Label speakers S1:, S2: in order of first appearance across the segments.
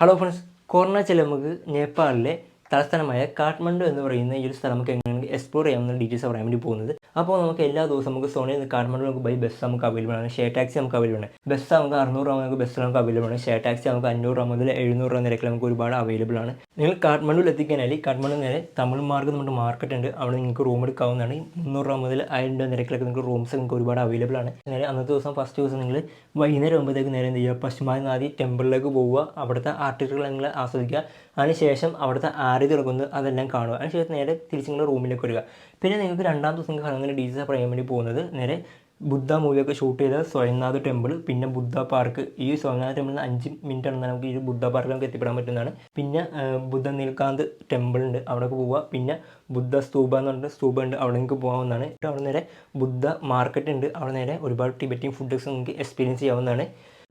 S1: Hello friends, corona നമുക്ക് നേപ്പാളിലെ തലസ്ഥാനമായ കാഠ്മണ്ഡു എന്ന് പറയുന്ന ഈ ഒരു സ്ഥലം നമുക്ക് എങ്ങനെയാണ് എക്സ്പ്ലോർ ചെയ്യാവുന്ന ഡീറ്റെയിൽസ് പറയാൻ വേണ്ടി പോകുന്നത്. അപ്പോൾ നമുക്ക് എല്ലാ ദിവസവും നമുക്ക് സോണിൽ നിന്ന് കാഠ്മണ്ഡു നമുക്ക് ബൈ ബസ് നമുക്ക് അവൈലബിൾ ആണ്, ഷെയർ ടാക്സി നമുക്ക് അവൈലബിൾ ആണ്. ബസ് നമുക്ക് 600 രൂപ നമുക്ക് ബസ്സിൽ നമുക്ക് അവൈലബിൾ ആണ്, ഷെയർ ടാക്സി നമുക്ക് 500 രൂപ മുതൽ 700 രൂപ നിരക്കിൽ നമുക്ക് ഒരുപാട് അവൈലബിൾ ആണ്. നിങ്ങൾ കാഠ്മണ്ഡുവിൽ എത്തിക്കാനായി കാഠ്മണ്ഡു നേരെ തമിഴ് മാർഗ്ഗം നമ്മുടെ മാർക്കറ്റ് ഉണ്ട്, അവിടെ നിങ്ങൾക്ക് റൂം എടുക്കാവുന്നതാണ്. 300 രൂപ മുതൽ 1000 രൂപ നിരക്കിലൊക്കെ നിങ്ങൾക്ക് റൂംസ് നിങ്ങൾക്ക് ഒരുപാട് അവൈലബിൾ ആണ്. നേരെ അന്നത്തെ ദിവസം ഫസ്റ്റ് ദിവസം നിങ്ങൾ വൈകുന്നേരം ആകുമ്പോഴത്തേക്ക് നേരെ എന്ത് ചെയ്യുക, പശ്ചിമനാഥി ടെമ്പിളിലേക്ക് പോവുക, അവിടുത്തെ ആർട്ടിസ്റ്റുകൾ നിങ്ങൾ ആസ്വദിക്കുക. അതിനുശേഷം അവിടുത്തെ ആരതി നടക്കുന്നത് അതെല്ലാം കാണുക. അതിനുശേഷം നേരെ തിരിച്ച് നിങ്ങൾ റൂമിലേക്ക് വരിക. പിന്നെ നിങ്ങൾക്ക് രണ്ടാം ദിവസം നിങ്ങൾ കാണുന്ന ഡീറ്റെയിൽസ് പറയാൻ വേണ്ടി പോകുന്നത് നേരെ ബുദ്ധ മൂവിയൊക്കെ ഷൂട്ട് ചെയ്ത സ്വയംനാഥ് ടെമ്പിൾ, പിന്നെ ബുദ്ധ പാർക്ക്. ഈ സ്വയംനാഥ് ടെമ്പിളിൽ 5 മിനിറ്റ് ആണ് നമുക്ക് ഈ ബുദ്ധ പാർക്കിൽ നമുക്ക് എത്തിപ്പെടാൻ പറ്റുന്നതാണ്. പിന്നെ ബുദ്ധ നീൽകാന്ത് ടെമ്പിൾ ഉണ്ട്, അവിടേക്ക് പോവുക. പിന്നെ ബുദ്ധ സ്തൂപ എന്ന് പറഞ്ഞിട്ട് സ്തൂപ ഉണ്ട്, അവിടെ നിങ്ങൾക്ക് പോകാവുന്നതാണ്. അവിടെ നേരെ ബുദ്ധ മാർക്കറ്റ് ഉണ്ട്, അവിടെ നേരെ ഒരുപാട് ടിബറ്റൻ ഫുഡ്സ് നിങ്ങൾക്ക് എക്സ്പീരിയൻസ് ചെയ്യാവുന്നതാണ്.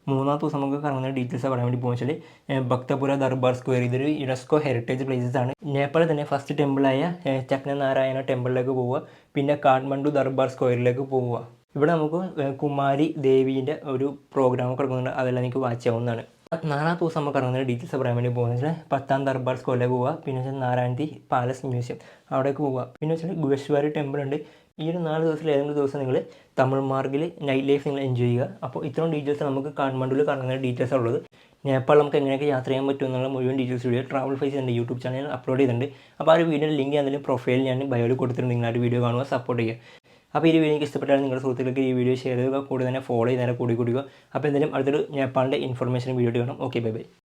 S1: മൂന്നാമത്തെ ദിവസം നമുക്ക് കാണുന്ന ഡീറ്റെയിൽസ് പറയാൻ വേണ്ടി പോകുന്നത് വെച്ചാൽ ഭക്തപുര ദർബാർ സ്ക്വയർ. ഇതൊരു യുനെസ്കോ ഹെറിറ്റേജ് പ്ലേസസ് ആണ്. നേപ്പാളിൽ തന്നെ ഫസ്റ്റ് ടെമ്പിളായ ചക്നനാരായണ ടെമ്പിളിലേക്ക് പോവുക. പിന്നെ കാഠ്മണ്ഡു ദർബാർ സ്ക്വയറിലേക്ക് പോവുക. ഇവിടെ നമുക്ക് കുമാരി ദേവീൻ്റെ ഒരു പ്രോഗ്രാം കിടക്കുന്നുണ്ട്, അതെല്ലാം നിങ്ങൾക്ക് വാച്ച് ചെയ്യാവുന്നതാണ്. നാലാമത്തെ ദിവസം നമുക്ക് ഇറങ്ങുന്ന ഡീറ്റെയിൽസ് പറയാൻ വേണ്ടി പോകുന്നത് വെച്ചാൽ 10ാം ദർബാർ സ്ക്വയറിലേക്ക് പോവുക. പിന്നെ വെച്ചാൽ നാരായണി പാലസ് മ്യൂസിയം അവിടേക്ക് പോവുക. പിന്നെ വെച്ചാൽ ഗുഹേശ്വരി ടെമ്പിൾ ഉണ്ട്. ഈ ഒരു 4 ദിവസത്തിൽ ഏതെങ്കിലും ദിവസം നിങ്ങൾ തമിഴ് മാർഗിൽ നൈറ്റ് ലൈഫ് നിങ്ങൾ എൻജോയ് ചെയ്യുക. അപ്പോൾ ഇത്രയും ഡീറ്റെയിൽസ് നമുക്ക് കാഠ്മണ്ഡുവിൽ കറങ്ങുന്ന ഡീറ്റെയിൽസ് ഉള്ളത്. നേപ്പാൾ നമുക്ക് എങ്ങനെയൊക്കെ യാത്ര ചെയ്യാൻ പറ്റും എന്നുള്ള മുഴുവൻ ഡീറ്റെയിൽസ് വീഡിയോ ട്രാവൽ ഫേസ് എൻ്റെ യൂട്യൂബ് ചാനൽ അപ്ലോഡ് ചെയ്തിട്ടുണ്ട്. അപ്പോൾ ആ ഒരു വീഡിയോയുടെ ലിങ്ക് എന്തെങ്കിലും പ്രൊഫൈൽ ഞാൻ ബയോയിൽ കൊടുത്തിട്ടുണ്ട്, നിങ്ങളായിട്ട് വീഡിയോ കാണുക, സപ്പോർട്ട് ചെയ്യുക. അപ്പോൾ ഈ വീഡിയോ എനിക്ക് ഇഷ്ടപ്പെട്ടാൽ നിങ്ങളുടെ സുഹൃത്തുക്കൾക്ക് ഈ വീഡിയോ ഷെയർ ചെയ്യുക, കൂടി തന്നെ ഫോളോ ചെയ്യുന്നതിനെ കൂടി കൊടുക്കുക. അപ്പോൾ എന്തെങ്കിലും അടുത്തൊരു നേപ്പാളിൻ്റെ ഇൻഫർമേഷൻ വീഡിയോ കാണാം. Okay, bye bye.